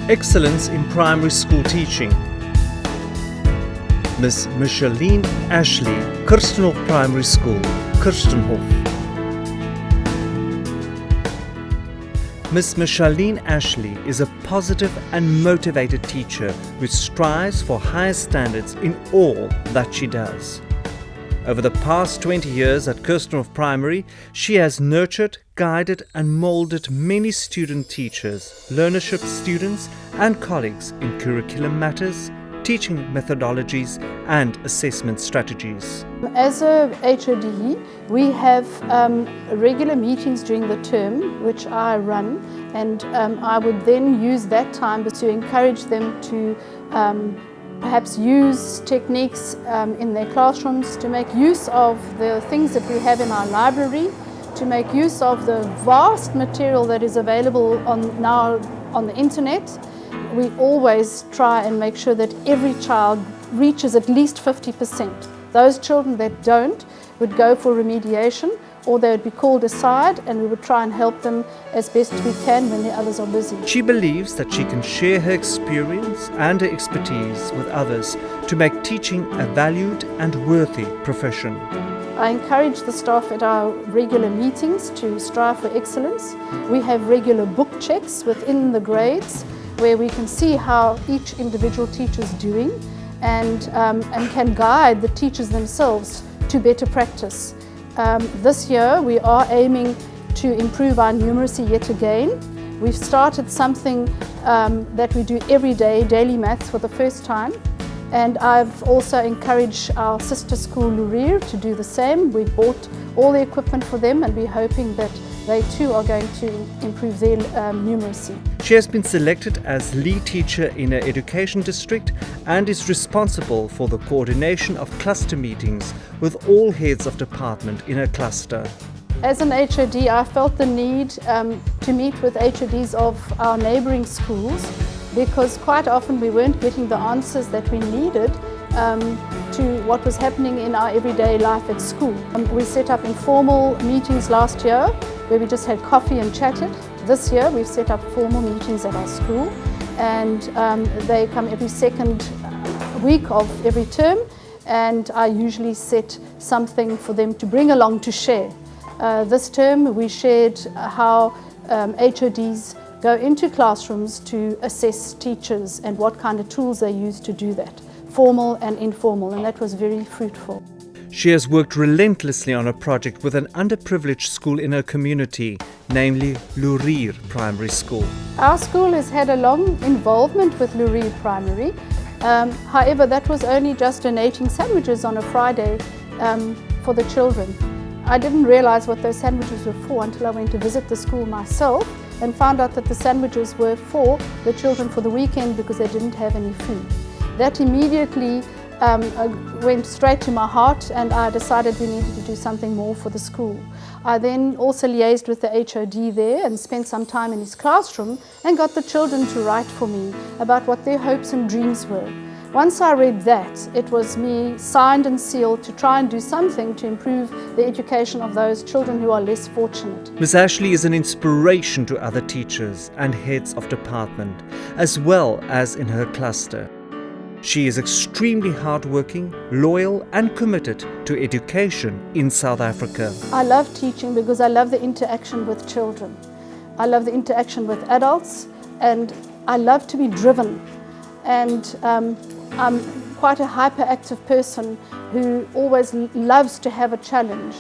Excellence in Primary School Teaching. Miss Micheline Ashley, Kirstenhof Primary School, Kirstenhof. Miss Micheline Ashley is a positive and motivated teacher who strives for higher standards in all that she does. Over the past 20 years at Kirstenhof Primary, she has nurtured, guided and molded many student teachers, learnership students and colleagues in curriculum matters, teaching methodologies and assessment strategies. As a HOD, we have regular meetings during the term, which I run, and I would then use that time to encourage them to perhaps use techniques in their classrooms, to make use of the things that we have in our library, to make use of the vast material that is available now on the internet. We always try and make sure that every child reaches at least 50%. Those children that don't would go for remediation, or they would be called aside, and we would try and help them as best we can when the others are busy. She believes that she can share her experience and her expertise with others to make teaching a valued and worthy profession. I encourage the staff at our regular meetings to strive for excellence. We have regular book checks within the grades where we can see how each individual teacher is doing and can guide the teachers themselves to better practice. This year we are aiming to improve our numeracy yet again. We've started something that we do every day, daily maths, for the first time. And I've also encouraged our sister school Lurir to do the same. We've bought all the equipment for them and we're hoping that they too are going to improve their numeracy. She has been selected as lead teacher in her education district and is responsible for the coordination of cluster meetings with all heads of department in her cluster. As an HOD, I felt the need to meet with HODs of our neighbouring schools, because quite often we weren't getting the answers that we needed to what was happening in our everyday life at school. We set up informal meetings last year where we just had coffee and chatted. This year we've set up formal meetings at our school, and they come every second week of every term, and I usually set something for them to bring along to share. This term we shared how HODs go into classrooms to assess teachers and what kind of tools they use to do that, formal and informal, and that was very fruitful. She has worked relentlessly on a project with an underprivileged school in her community, namely Lurir Primary School. Our school has had a long involvement with Lurir Primary. However, that was only just donating sandwiches on a Friday for the children. I didn't realize what those sandwiches were for until I went to visit the school myself and found out that the sandwiches were for the children for the weekend because they didn't have any food. That immediately went straight to my heart, and I decided we needed to do something more for the school. I then also liaised with the HOD there and spent some time in his classroom and got the children to write for me about what their hopes and dreams were. Once I read that, it was me signed and sealed to try and do something to improve the education of those children who are less fortunate. Miss Ashley is an inspiration to other teachers and heads of department, as well as in her cluster. She is extremely hardworking, loyal and committed to education in South Africa. I love teaching because I love the interaction with children. I love the interaction with adults, and I love to be driven. And I'm quite a hyperactive person who always loves to have a challenge.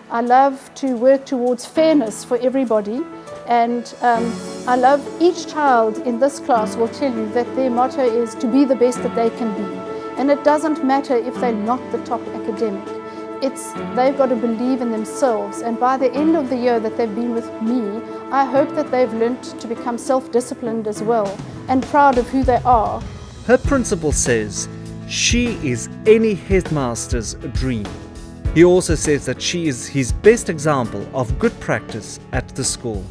I love to work towards fairness for everybody, and I love each child in this class will tell you that their motto is to be the best that they can be. And it doesn't matter if they're not the top academic. They've got to believe in themselves, and by the end of the year that they've been with me, I hope that they've learnt to become self-disciplined as well and proud of who they are. Her principal says she is any headmaster's dream. He also says that she is his best example of good practice at the school.